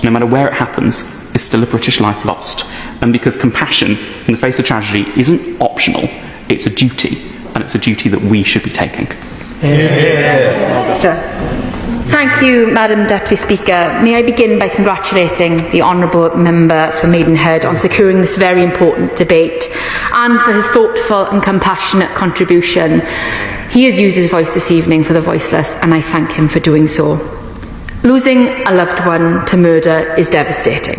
no matter where it happens, is still a British life lost. And because compassion in the face of tragedy isn't optional, it's a duty, and it's a duty that we should be taking. Thank you, Madam Deputy Speaker. May I begin by congratulating the Honourable Member for Maidenhead on securing this very important debate and for his thoughtful and compassionate contribution. He has used his voice this evening for the voiceless, and I thank him for doing so. Losing a loved one to murder is devastating.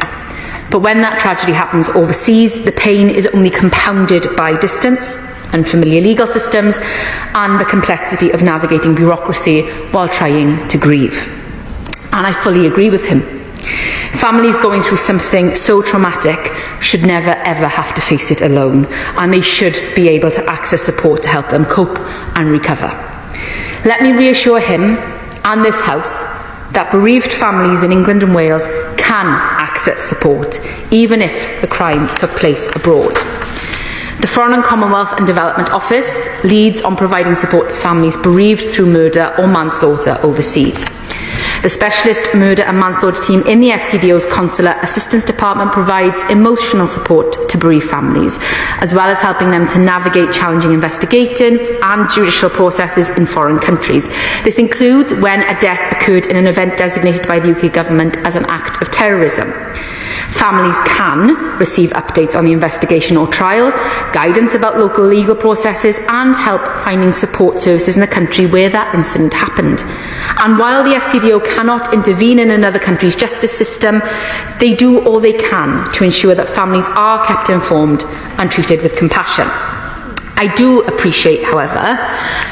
But when that tragedy happens overseas, the pain is only compounded by distance, unfamiliar legal systems, and the complexity of navigating bureaucracy while trying to grieve. And I fully agree with him. Families going through something so traumatic should never ever have to face it alone, and they should be able to access support to help them cope and recover. Let me reassure him and this House that bereaved families in England and Wales can access support, even if the crime took place abroad. The Foreign and Commonwealth and Development Office leads on providing support to families bereaved through murder or manslaughter overseas. The Specialist Murder and Manslaughter Team in the FCDO's Consular Assistance Department provides emotional support to bereaved families, as well as helping them to navigate challenging investigative and judicial processes in foreign countries. This includes when a death occurred in an event designated by the UK Government as an act of terrorism. Families can receive updates on the investigation or trial, guidance about local legal processes, and help finding support services in the country where that incident happened. And while the FCDO cannot intervene in another country's justice system, they do all they can to ensure that families are kept informed and treated with compassion. I do appreciate, however,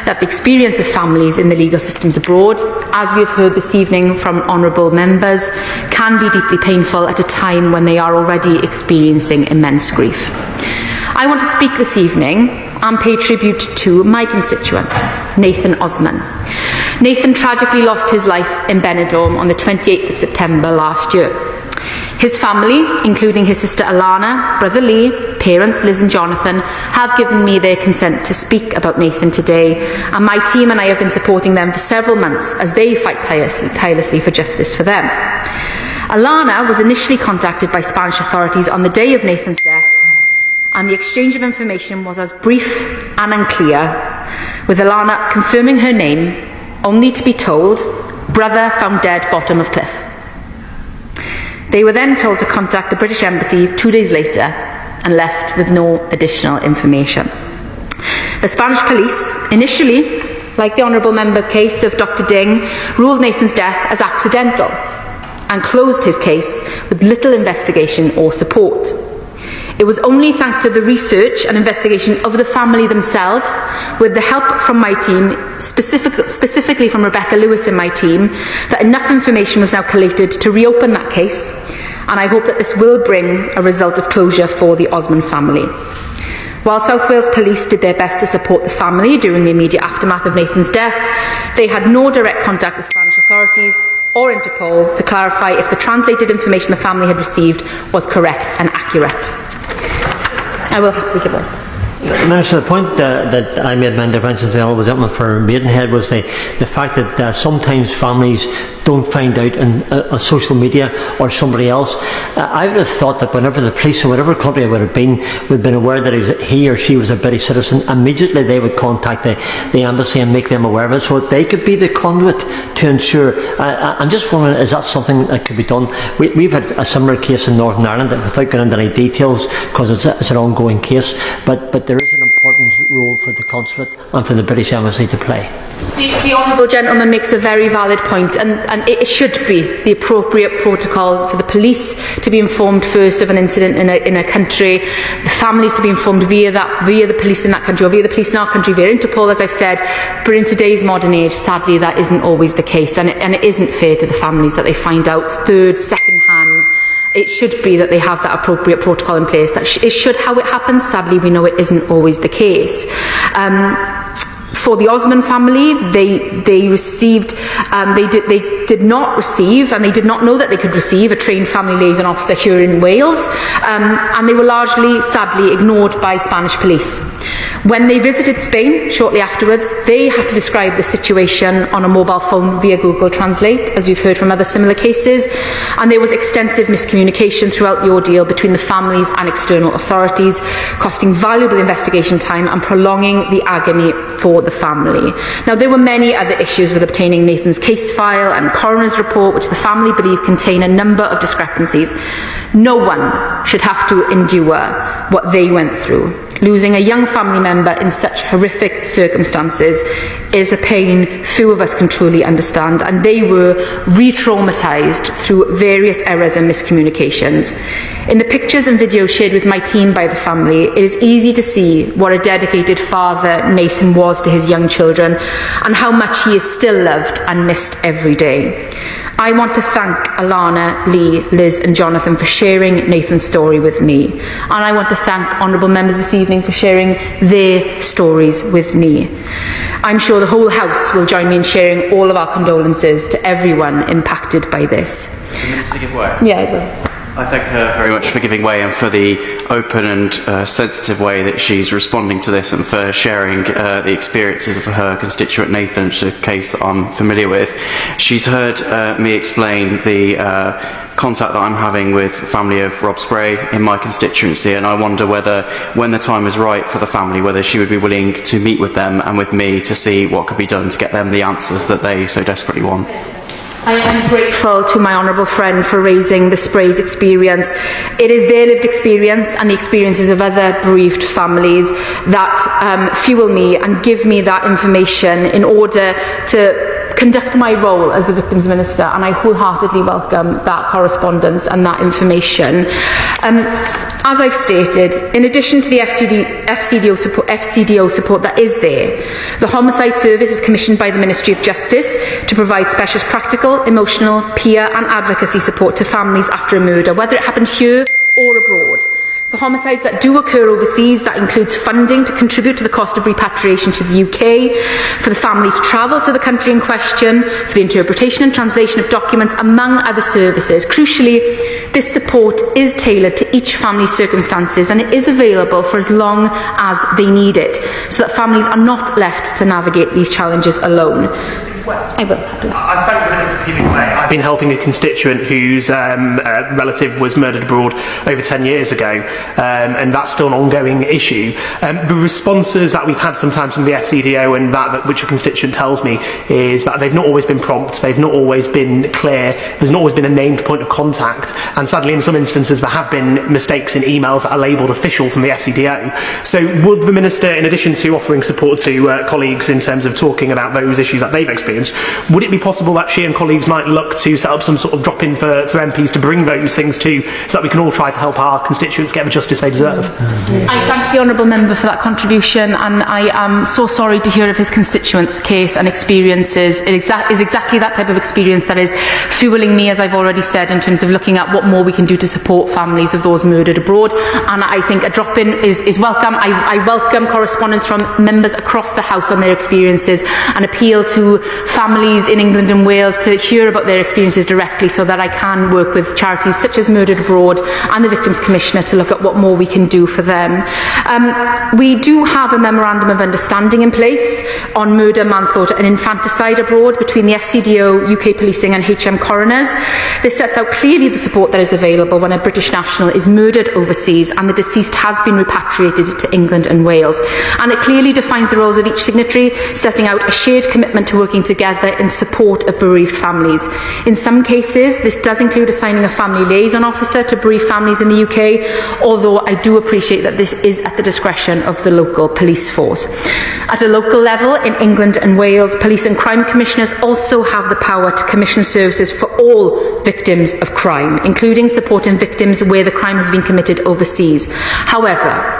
that the experience of families in the legal systems abroad, as we have heard this evening from honourable members, can be deeply painful at a time when they are already experiencing immense grief. I want to speak this evening and pay tribute to my constituent, Nathan Osman. Nathan tragically lost his life in Benidorm on the 28th of September last year. His family, including his sister Alana, brother Lee, parents Liz and Jonathan, have given me their consent to speak about Nathan today, and my team and I have been supporting them for several months as they fight tirelessly for justice for them. Alana was initially contacted by Spanish authorities on the day of Nathan's death, and the exchange of information was as brief and unclear, with Alana confirming her name, only to be told, brother found dead bottom of cliff. They were then told to contact the British Embassy 2 days later and left with no additional information. The Spanish police initially, like the Honourable Member's case of Dr. Ding, ruled Nathan's death as accidental and closed his case with little investigation or support. It was only thanks to the research and investigation of the family themselves, with the help from my team, specifically from Rebecca Lewis in my team, that enough information was now collated to reopen that case, and I hope that this will bring a result of closure for the Osman family. While South Wales Police did their best to support the family during the immediate aftermath of Nathan's death, they had no direct contact with Spanish authorities or Interpol to clarify if the translated information the family had received was correct and accurate. I will happily give one. Minister, the point that I made my intervention to the Honourable Gentleman for Maidenhead was the fact that sometimes families don't find out on social media or somebody else. I would have thought that whenever the police or whatever country it would have been aware that he or she was a British citizen, immediately they would contact the embassy and make them aware of it, so that they could be the conduit to ensure. I'm just wondering, is that something that could be done? We've had a similar case in Northern Ireland, without going into any details because it's an ongoing case, but there is an important role for the consulate and for the British Embassy to play. The Honourable Gentleman makes a very valid point, and it should be the appropriate protocol for the police to be informed first of an incident in a country, the families to be informed via the police in that country, or via the police in our country, via Interpol, as I've said. But in today's modern age, sadly, that isn't always the case, and it isn't fair to the families that they find out third, second hand. It should be that they have that appropriate protocol in place. It should how it happens. Sadly, we know it isn't always the case. For the Osman family, they did not receive, and they did not know that they could receive, a trained family liaison officer here in Wales, and they were largely, sadly, ignored by Spanish police. When they visited Spain shortly afterwards, they had to describe the situation on a mobile phone via Google Translate, as we've heard from other similar cases, and there was extensive miscommunication throughout the ordeal between the families and external authorities, costing valuable investigation time and prolonging the agony for the family. Now, there were many other issues with obtaining Nathan's case file and coroner's report, which the family believed contain a number of discrepancies. No one should have to endure what they went through. Losing a young family member in such horrific circumstances is a pain few of us can truly understand, and they were re-traumatised through various errors and miscommunications. In the pictures and videos shared with my team by the family, it is easy to see what a dedicated father Nathan was to his young children and how much he is still loved and missed every day. I want to thank Alana, Lee, Liz and Jonathan for sharing Nathan's story with me, and I want to thank honourable members this evening for sharing their stories with me. I'm sure the whole House will join me in sharing all of our condolences to everyone impacted by this. The Minister to give way? Yeah, I will. I thank her very much for giving way and for the open and sensitive way that she's responding to this, and for sharing the experiences of her constituent Nathan, which is a case that I'm familiar with. She's heard me explain the contact that I'm having with the family of Rob Spray in my constituency, and I wonder whether, when the time is right for the family, whether she would be willing to meet with them and with me to see what could be done to get them the answers that they so desperately want. I am grateful to my honourable friend for raising the Sprays experience. It is their lived experience and the experiences of other bereaved families that fuel me and give me that information in order to conduct my role as the Victims Minister, and I wholeheartedly welcome that correspondence and that information. As I've stated, in addition to the FCDO support that is there, the Homicide Service is commissioned by the Ministry of Justice to provide specialist practical, emotional, peer and advocacy support to families after a murder, whether it happened here or abroad. For homicides that do occur overseas, that includes funding to contribute to the cost of repatriation to the UK, for the family to travel to the country in question, for the interpretation and translation of documents, among other services. Crucially, this support is tailored to each family's circumstances, and it is available for as long as they need it, so that families are not left to navigate these challenges alone. I will. I thank the Minister for giving way. I've been helping a constituent whose relative was murdered abroad over 10 years ago, and that's still an ongoing issue. The responses that we've had sometimes from the FCDO and that which a constituent tells me is that they've not always been prompt, they've not always been clear, there's not always been a named point of contact, and sadly in some instances there have been mistakes in emails that are labelled official from the FCDO. So would the Minister, in addition to offering support to colleagues in terms of talking about those issues that they've experienced, would it be possible that she and colleagues might look to set up some sort of drop-in for MPs to bring those things to, so that we can all try to help our constituents get the justice they deserve? I thank the honourable member for that contribution, and I am so sorry to hear of his constituent's case and experiences. It is exactly that type of experience that is fuelling me, as I've already said, in terms of looking at what more we can do to support families of those murdered abroad, and I think a drop-in is welcome. I welcome correspondence from members across the House on their experiences, and appeal to families in England and Wales to hear about their experiences directly, so that I can work with charities such as Murdered Abroad and the Victims Commissioner to look at what more we can do for them. We do have a memorandum of understanding in place on murder, manslaughter and infanticide abroad between the FCDO, UK Policing and HM Coroners. This sets out clearly the support that is available when a British national is murdered overseas and the deceased has been repatriated to England and Wales. And it clearly defines the roles of each signatory, setting out a shared commitment to working together in support of bereaved families. In some cases, this does include assigning a family liaison officer to bereaved families in the UK, although I do appreciate that this is at the discretion of the local police force. At a local level, in England and Wales, police and crime commissioners also have the power to commission services for all victims of crime, including supporting victims where the crime has been committed overseas. However,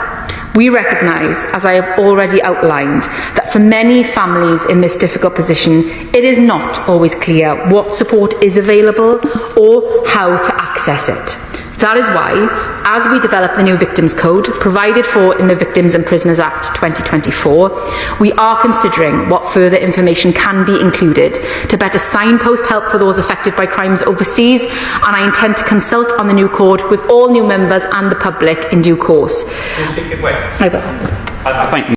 we recognise, as I have already outlined, that for many families in this difficult position, it is not always clear what support is available or how to access it. That is why as we develop the new Victims Code, provided for in the Victims and Prisoners Act 2024, we are considering what further information can be included to better signpost help for those affected by crimes overseas, and I intend to consult on the new code with all new members and the public in due course. I will. Thank you.